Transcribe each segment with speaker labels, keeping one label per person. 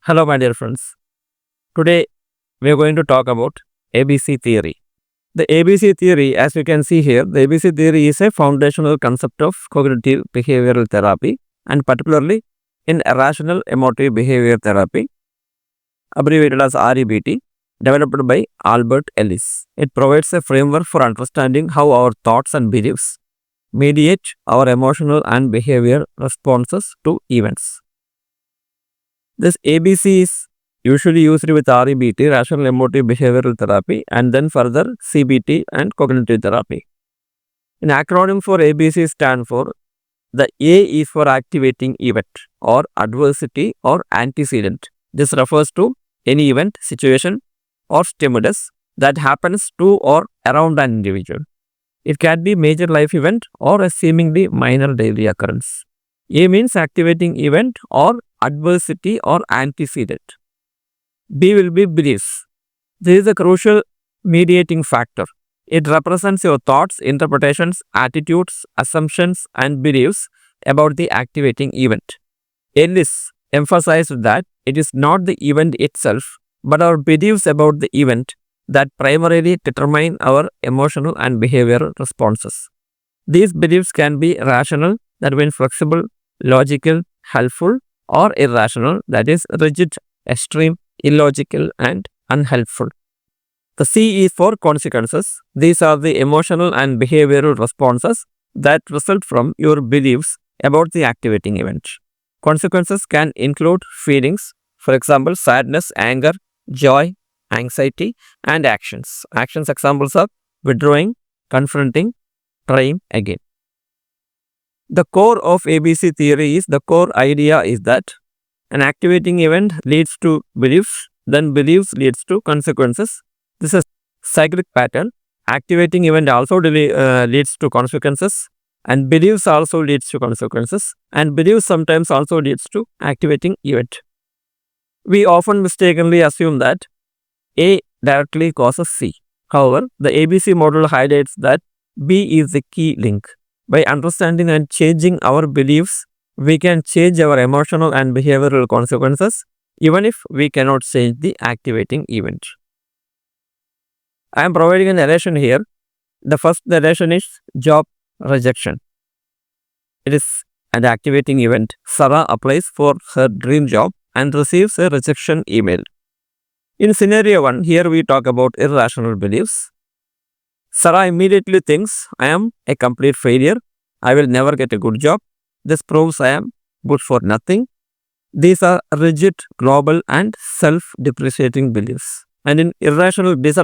Speaker 1: Hello, my dear friends. Today, we are going to talk about ABC theory. The ABC theory, as you can see here, the ABC theory is a foundational concept of cognitive behavioral therapy, and particularly in Rational Emotive Behavior Therapy, abbreviated as REBT, developed by Albert Ellis. It provides a framework for understanding how our thoughts and beliefs mediate our emotional and behavior responses to events. This ABC is usually used with REBT, Rational Emotive Behavioral Therapy, and then further CBT and Cognitive Therapy. An acronym for ABC stands for the A is for activating event or adversity or antecedent. This refers to any event, situation, or stimulus that happens to or around an individual. It can be major life event or a seemingly minor daily occurrence. A means activating event or adversity or antecedent. B will be beliefs. This is a crucial mediating factor. It represents your thoughts, interpretations, attitudes, assumptions, and beliefs about the activating event. Ellis emphasized that it is not the event itself, but our beliefs about the event that primarily determine our emotional and behavioral responses. These beliefs can be rational, that means flexible, logical, helpful, or irrational, that is rigid, extreme, illogical, and unhelpful. The C is for consequences. These are the emotional and behavioral responses that result from your beliefs about the activating event. Consequences can include feelings, for example, sadness, anger, joy, anxiety, and actions. Actions examples are withdrawing, confronting, trying again. The core of ABC theory is the core idea is that an activating event leads to beliefs, then beliefs leads to consequences. This is a cyclic pattern. Activating event also leads to consequences, and beliefs also leads to consequences, and beliefs sometimes also leads to activating event. We often mistakenly assume that A directly causes C. However, the ABC model highlights that B is the key link. By understanding and changing our beliefs, we can change our emotional and behavioral consequences, even if we cannot change the activating event. I am providing a narration here. The first narration is job rejection. It is an activating event. Sarah applies for her dream job and receives a rejection email. In scenario 1, here we talk about irrational beliefs. Sarah immediately thinks, I am a complete failure. I will never get a good job. This proves I am good for nothing. These are rigid, global, and self-depreciating beliefs. And in irrational beliefs.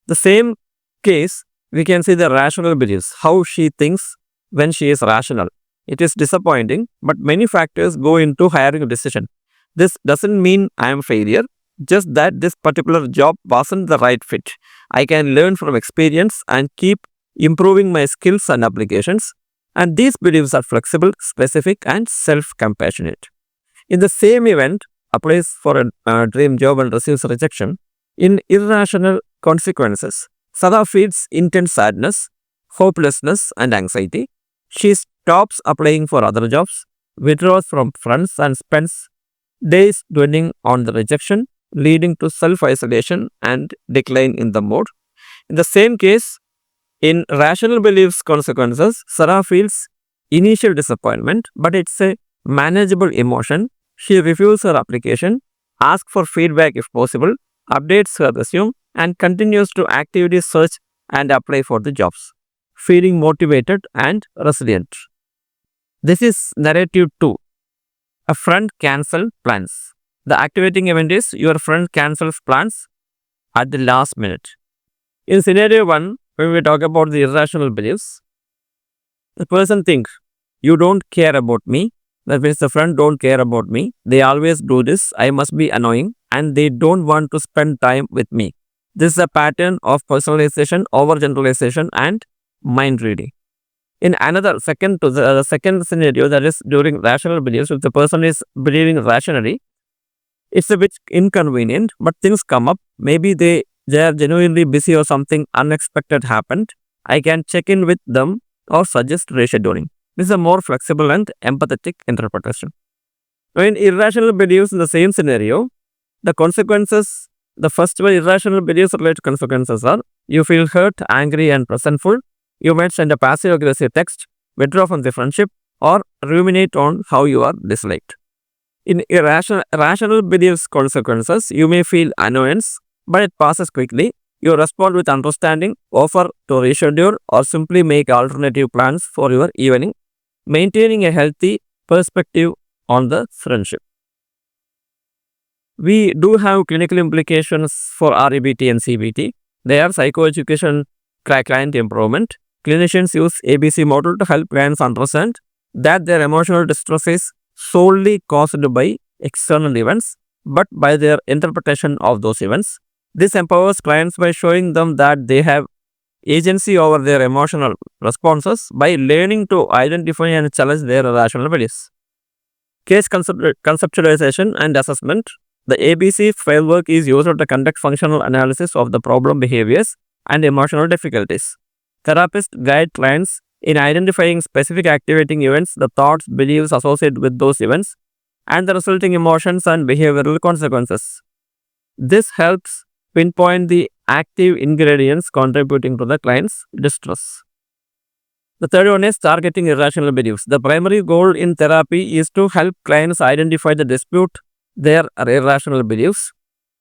Speaker 1: The same case, we can see the rational beliefs, how she thinks when she is rational. It is disappointing, but many factors go into hiring a decision. This doesn't mean I am failure, just that this particular job wasn't the right fit. I can learn from experience and keep improving my skills and applications. And these beliefs are flexible, specific, and self-compassionate. In the same event, applies for a dream job and receives rejection. In irrational consequences, Sada feels intense sadness, hopelessness, and anxiety. She stops applying for other jobs, withdraws from friends, and spends days dwelling on the rejection, leading to self-isolation and decline in the mood. In the same case, in rational beliefs consequences, Sarah feels initial disappointment, but it's a manageable emotion. She reviews her application, asks for feedback if possible, updates her resume, and continues to actively search and apply for the jobs, feeling motivated and resilient. This is narrative 2. A friend cancels plans. The activating event is your friend cancels plans at the last minute. In scenario 1, when we talk about the irrational beliefs, the person thinks, you don't care about me. That means the friend don't care about me. They always do this. I must be annoying and they don't want to spend time with me. This is a pattern of personalization, overgeneralization, and mind reading. In another second scenario, that is during rational beliefs, if the person is believing rationally, it's a bit inconvenient, but things come up. Maybe they are genuinely busy or something unexpected happened. I can check in with them or suggest rescheduling. This is a more flexible and empathetic interpretation. When irrational beliefs in the same scenario, the consequences, the first one, irrational beliefs related consequences are you feel hurt, angry, and resentful. You might send a passive aggressive text, withdraw from the friendship, or ruminate on how you are disliked. In rational beliefs consequences, you may feel annoyance, but it passes quickly. You respond with understanding, offer to reschedule, or simply make alternative plans for your evening, maintaining a healthy perspective on the friendship. We do have clinical implications for REBT and CBT. They are psychoeducation client improvement. Clinicians use ABC model to help clients understand that their emotional distress is solely caused by external events, but by their interpretation of those events. This empowers clients by showing them that they have agency over their emotional responses by learning to identify and challenge their irrational beliefs. Case conceptualization and assessment. The ABC framework is used to conduct functional analysis of the problem behaviors and emotional difficulties. Therapists guide clients in identifying specific activating events, the thoughts, beliefs associated with those events, and the resulting emotions and behavioral consequences. This helps pinpoint the active ingredients contributing to the client's distress. The third one is targeting irrational beliefs. The primary goal in therapy is to help clients identify the dispute their irrational beliefs,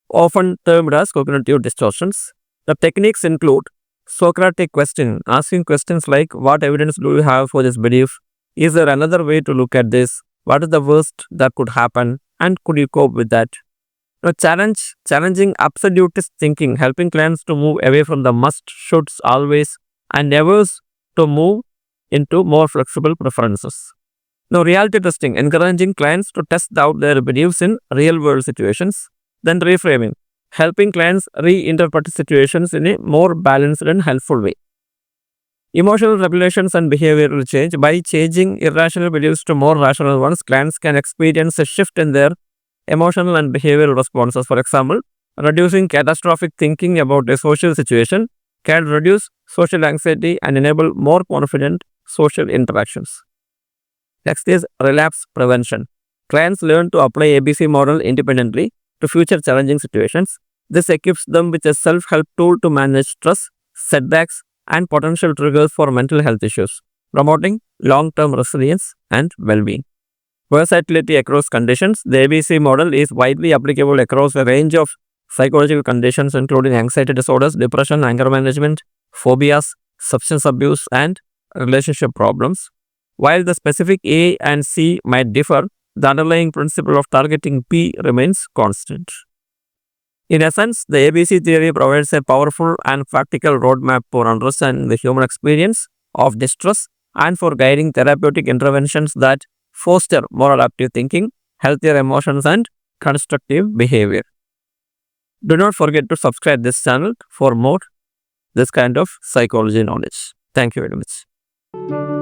Speaker 1: often termed as cognitive distortions. The techniques include Socratic questioning, asking questions like, what evidence do you have for this belief? Is there another way to look at this? What is the worst that could happen? And could you cope with that? Now, challenging absolutist thinking, helping clients to move away from the must, shoulds, always, and nevers to move into more flexible preferences. Now, reality testing, encouraging clients to test out their beliefs in real-world situations. Then reframing, helping clients reinterpret situations in a more balanced and helpful way. Emotional regulations and behavioral change. By changing irrational beliefs to more rational ones, clients can experience a shift in their emotional and behavioral responses. For example, reducing catastrophic thinking about a social situation can reduce social anxiety and enable more confident social interactions. Next is relapse prevention. Clients learn to apply ABC model independently to future challenging situations. This equips them with a self-help tool to manage stress, setbacks, and potential triggers for mental health issues, promoting long-term resilience and well-being. Versatility across conditions. The ABC model is widely applicable across a range of psychological conditions including anxiety disorders, depression, anger management, phobias, substance abuse, and relationship problems. While the specific A and C might differ, the underlying principle of targeting P remains constant. In essence, the ABC theory provides a powerful and practical roadmap for understanding the human experience of distress and for guiding therapeutic interventions that foster more adaptive thinking, healthier emotions, and constructive behavior. Do not forget to subscribe this channel for more this kind of psychology knowledge. Thank you very much.